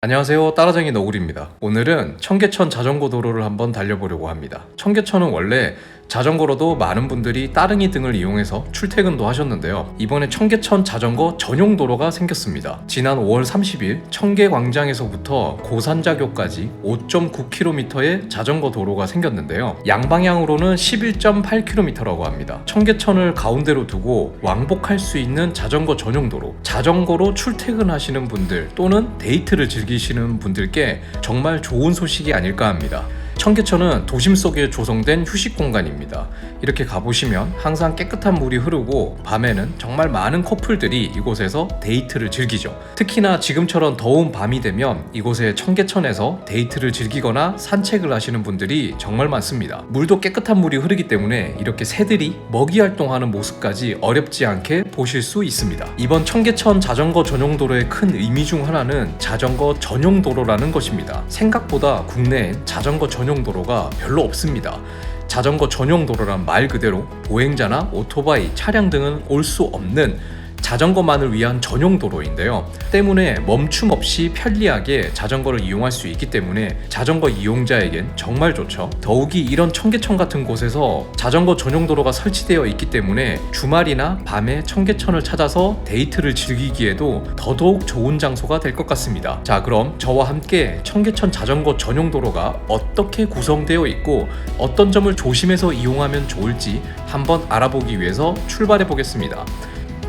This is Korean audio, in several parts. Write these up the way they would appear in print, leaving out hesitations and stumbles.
안녕하세요, 따라쟁이 너구리입니다. 오늘은 청계천 자전거 도로를 한번 달려보려고 합니다. 청계천은 원래 자전거로도 많은 분들이 따릉이 등을 이용해서 출퇴근도 하셨는데요. 이번에 청계천 자전거 전용 도로가 생겼습니다. 지난 5월 30일 청계광장에서부터 고산자교까지 5.9km의 자전거 도로가 생겼는데요. 양방향으로는 11.8km라고 합니다. 청계천을 가운데로 두고 왕복할 수 있는 자전거 전용 도로, 자전거로 출퇴근하시는 분들 또는 데이트를 즐기시는 분들께 정말 좋은 소식이 아닐까 합니다. 청계천은 도심 속에 조성된 휴식 공간입니다. 이렇게 가보시면 항상 깨끗한 물이 흐르고 밤에는 정말 많은 커플들이 이곳에서 데이트를 즐기죠. 특히나 지금처럼 더운 밤이 되면 이곳에 청계천에서 데이트를 즐기거나 산책을 하시는 분들이 정말 많습니다. 물도 깨끗한 물이 흐르기 때문에 이렇게 새들이 먹이 활동하는 모습까지 어렵지 않게 보실 수 있습니다. 이번 청계천 자전거 전용 도로의 큰 의미 중 하나는 자전거 전용 도로라는 것입니다. 생각보다 국내엔 자전거 전용 도로가 별로 없습니다. 자전거 전용 도로란 말 그대로 보행자나 오토바이, 차량 등은 올 수 없는 자전거만을 위한 전용 도로인데요. 때문에 멈춤 없이 편리하게 자전거를 이용할 수 있기 때문에 자전거 이용자에겐 정말 좋죠. 더욱이 이런 청계천 같은 곳에서 자전거 전용 도로가 설치되어 있기 때문에 주말이나 밤에 청계천을 찾아서 데이트를 즐기기에도 더더욱 좋은 장소가 될 것 같습니다. 자, 그럼 저와 함께 청계천 자전거 전용 도로가 어떻게 구성되어 있고 어떤 점을 조심해서 이용하면 좋을지 한번 알아보기 위해서 출발해 보겠습니다.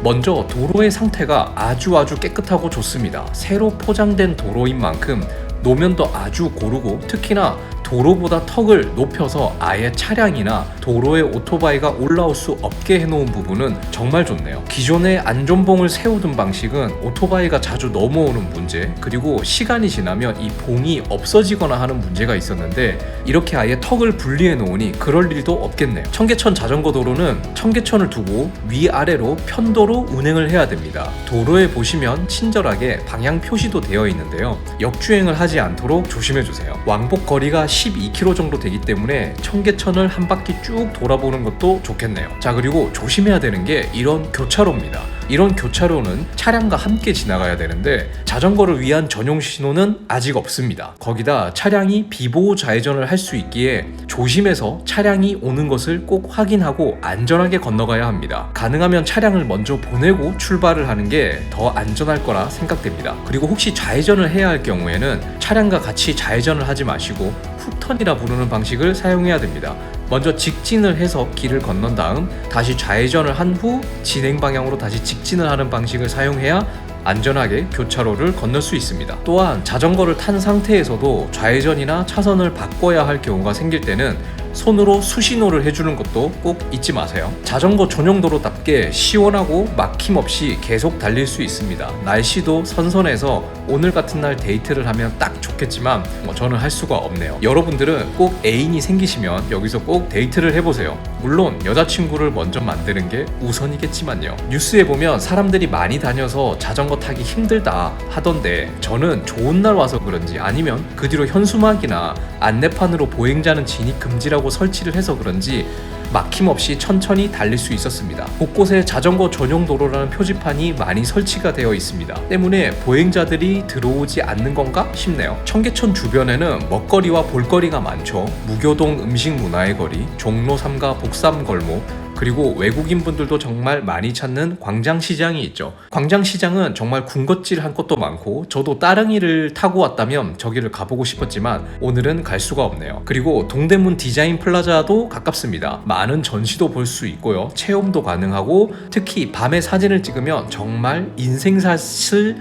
먼저 도로의 상태가 아주 깨끗하고 좋습니다. 새로 포장된 도로인 만큼 노면도 아주 고르고 특히나 도로보다 턱을 높여서 아예 차량이나 도로에 오토바이가 올라올 수 없게 해놓은 부분은 정말 좋네요. 기존에 안전봉을 세우던 방식은 오토바이가 자주 넘어오는 문제, 그리고 시간이 지나면 이 봉이 없어지거나 하는 문제가 있었는데 이렇게 아예 턱을 분리해 놓으니 그럴 일도 없겠네요. 청계천 자전거 도로는 청계천을 두고 위아래로 편도로 운행을 해야 됩니다. 도로에 보시면 친절하게 방향 표시도 되어 있는데요. 역주행을 하지 않도록 조심해 주세요. 왕복 거리가 12km 정도 되기 때문에 청계천을 한 바퀴 쭉 돌아보는 것도 좋겠네요. 자, 그리고 조심해야 되는 게 이런 교차로입니다. 이런 교차로는 차량과 함께 지나가야 되는데 자전거를 위한 전용 신호는 아직 없습니다. 거기다 차량이 비보호 좌회전을 할 수 있기에 조심해서 차량이 오는 것을 꼭 확인하고 안전하게 건너가야 합니다. 가능하면 차량을 먼저 보내고 출발을 하는 게 더 안전할 거라 생각됩니다. 그리고 혹시 좌회전을 해야 할 경우에는 차량과 같이 좌회전을 하지 마시고 훅턴이라 부르는 방식을 사용해야 됩니다. 먼저 직진을 해서 길을 건넌 다음 다시 좌회전을 한 후 진행 방향으로 다시 직진을 하는 방식을 사용해야 안전하게 교차로를 건널 수 있습니다. 또한 자전거를 탄 상태에서도 좌회전이나 차선을 바꿔야 할 경우가 생길 때는 손으로 수신호를 해주는 것도 꼭 잊지 마세요. 자전거 전용 도로답게 시원하고 막힘없이 계속 달릴 수 있습니다. 날씨도 선선해서 오늘 같은 날 데이트를 하면 딱 좋겠지만 저는 할 수가 없네요. 여러분들은 꼭 애인이 생기시면 여기서 꼭 데이트를 해보세요. 물론 여자친구를 먼저 만드는 게 우선이겠지만요. 뉴스에 보면 사람들이 많이 다녀서 자전거 타기 힘들다 하던데 저는 좋은 날 와서 그런지 아니면 그 뒤로 현수막이나 안내판으로 보행자는 진입 금지라고 설치를 해서 그런지 막힘없이 천천히 달릴 수 있었습니다. 곳곳에 자전거 전용 도로라는 표지판이 많이 설치가 되어 있습니다. 때문에 보행자들이 들어오지 않는 건가 싶네요. 청계천 주변에는 먹거리와 볼거리가 많죠. 무교동 음식 문화의 거리, 종로 3가 복삼골목, 그리고 외국인 분들도 정말 많이 찾는 광장시장이 있죠. 광장시장은 정말 군것질한 것도 많고 저도 따릉이를 타고 왔다면 저기를 가보고 싶었지만 오늘은 갈 수가 없네요. 그리고 동대문 디자인 플라자도 가깝습니다. 많은 전시도 볼 수 있고요. 체험도 가능하고 특히 밤에 사진을 찍으면 정말 인생샷을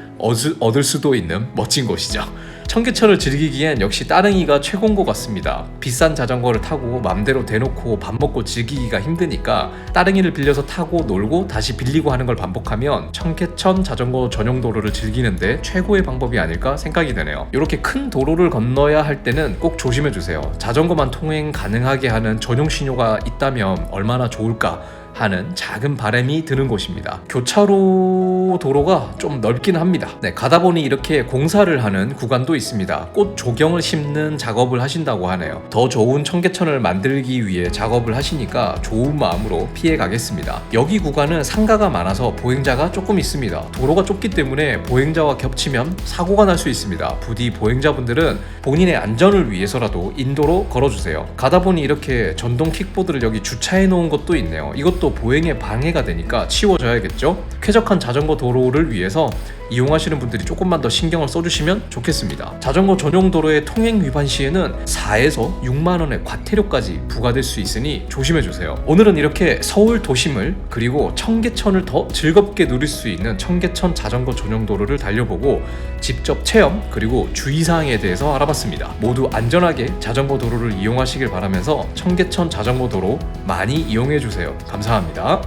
얻을 수도 있는 멋진 곳이죠. 청계천을 즐기기엔 역시 따릉이가 최고인 것 같습니다. 비싼 자전거를 타고 맘대로 대놓고 밥 먹고 즐기기가 힘드니까 따릉이를 빌려서 타고 놀고 다시 빌리고 하는 걸 반복하면 청계천 자전거 전용 도로를 즐기는데 최고의 방법이 아닐까 생각이 되네요. 이렇게 큰 도로를 건너야 할 때는 꼭 조심해 주세요. 자전거만 통행 가능하게 하는 전용 신호가 있다면 얼마나 좋을까 하는 작은 바람이 드는 곳입니다. 교차로 도로가 좀 넓긴 합니다. 네, 가다 보니 이렇게 공사를 하는 구간도 있습니다. 꽃 조경을 심는 작업을 하신다고 하네요. 더 좋은 청계천을 만들기 위해 작업을 하시니까 좋은 마음으로 피해 가겠습니다. 여기 구간은 상가가 많아서 보행자가 조금 있습니다. 도로가 좁기 때문에 보행자와 겹치면 사고가 날 수 있습니다. 부디 보행자분들은 본인의 안전을 위해서라도 인도로 걸어주세요. 가다 보니 이렇게 전동 킥보드를 여기 주차해 놓은 것도 있네요. 이것도 보행에 방해가 되니까 치워줘야겠죠? 쾌적한 자전거 도로를 위해서 이용하시는 분들이 조금만 더 신경을 써주시면 좋겠습니다. 자전거 전용 도로의 통행 위반 시에는 4에서 6만 원의 과태료까지 부과될 수 있으니 조심해주세요. 오늘은 이렇게 서울 도심을 그리고 청계천을 더 즐겁게 누릴 수 있는 청계천 자전거 전용 도로를 달려보고 직접 체험 그리고 주의사항에 대해서 알아봤습니다. 모두 안전하게 자전거 도로를 이용하시길 바라면서 청계천 자전거 도로 많이 이용해주세요. 감사합니다.